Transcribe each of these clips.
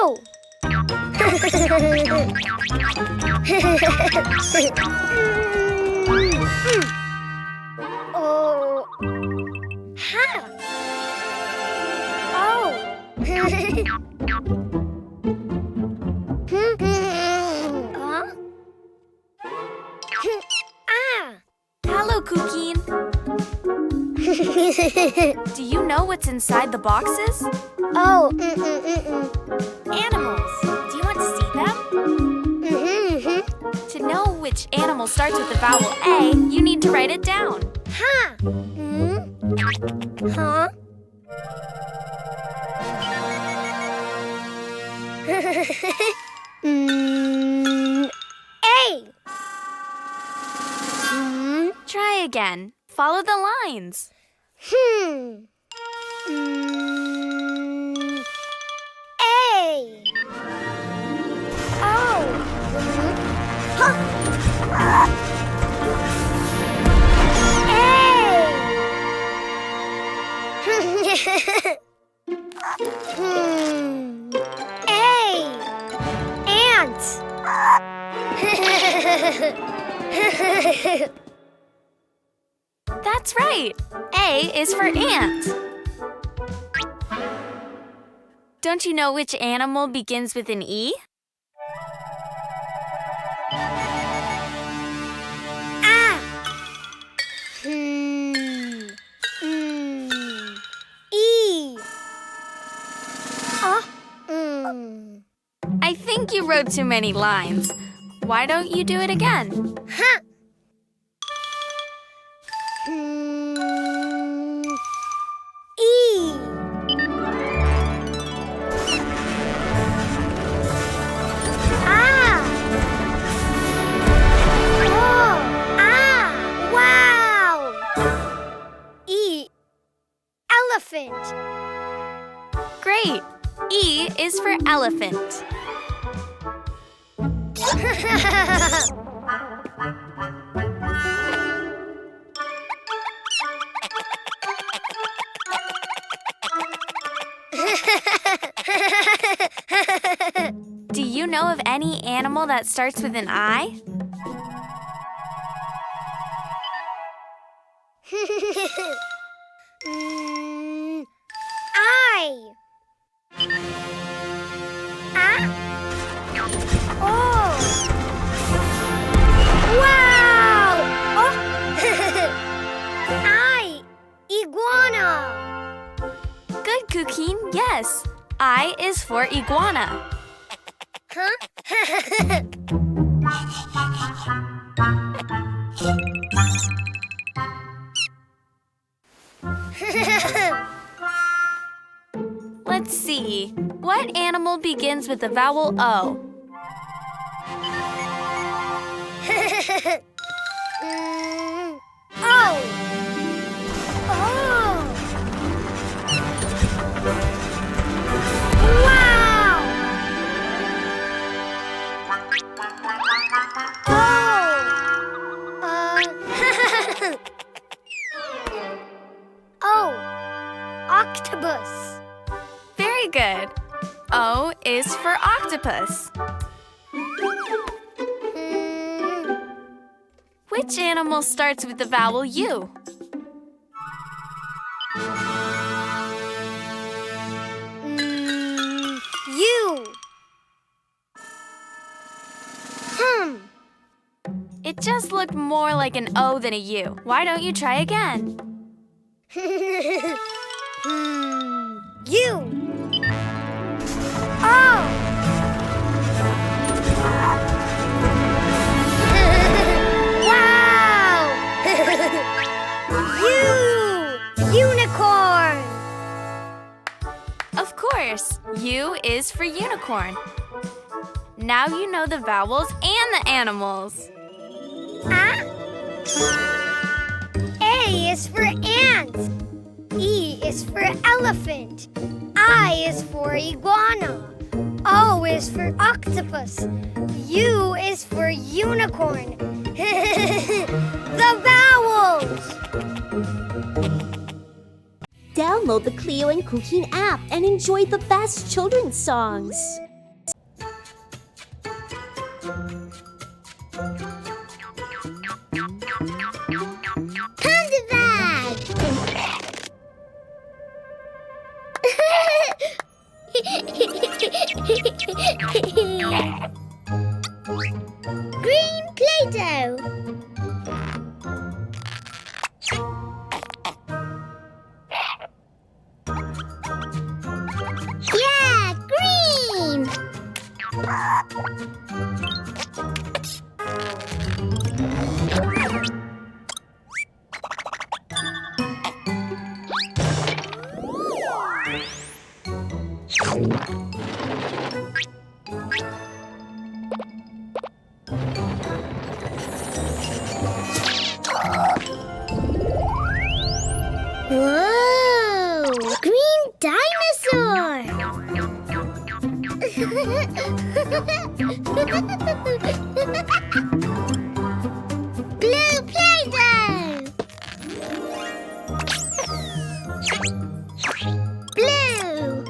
Oh! Oh! Ha! Oh! Huh? Ah! Hello, Cuquín. Do you know what's inside the boxes? Oh! Animals. Do you want to see them? To know which animal starts with the vowel A, you need to write it down. Ha! Huh? A! Try again. Follow the lines. A! Oh! Huh? A! Ant! That's right. A is for ant. Don't you know which animal begins with an E? Ah! E! I think you wrote too many lines. Why don't you do it again? Huh! E! Ah! Oh! Ah! Wow! E! Elephant! Great. E is for elephant. Do you know of any animal that starts with an I? I. Ah? Oh. Wow! Oh. I. Iguana. Good, Cuquín. Yes. I is for iguana. Huh? Let's see. What animal begins with the vowel O? Oh. Oh. Wow. Oh. Octopus. Very good. O is for octopus. Which animal starts with the vowel U? U. It just looked more like an O than a U. Why don't you try again? U. Oh. Wow. Unicorn. Of course, U is for unicorn. Now you know the vowels and the animals. Ah? A is for ant. E is for elephant. I is for iguana. O is for octopus. U is for unicorn. The vowels! Download the Cleo and Cuquín app and enjoy the best children's songs. Green Play-Doh. Yeah, green. Whoa! Green dinosaur! Blue Play-Doh! Blue!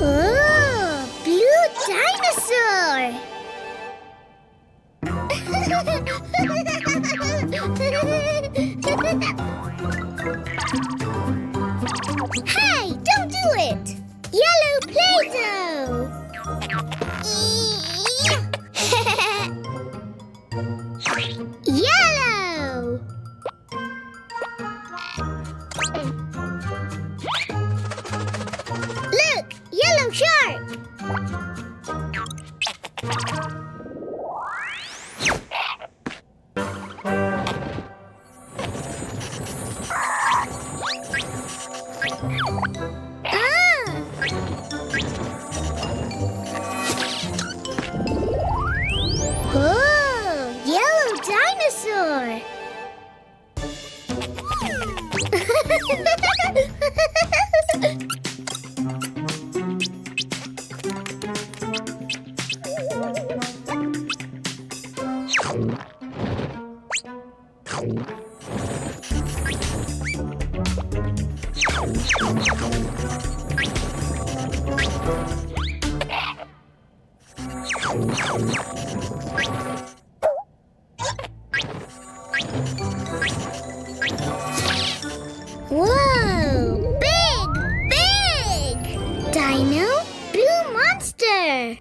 Oh, blue dinosaur! Hey, don't do it! Yellow Play-Doh! Yellow! Look! Yellow shark! Oh, yellow dinosaur! Whoa! Big! Dino Blue Monster!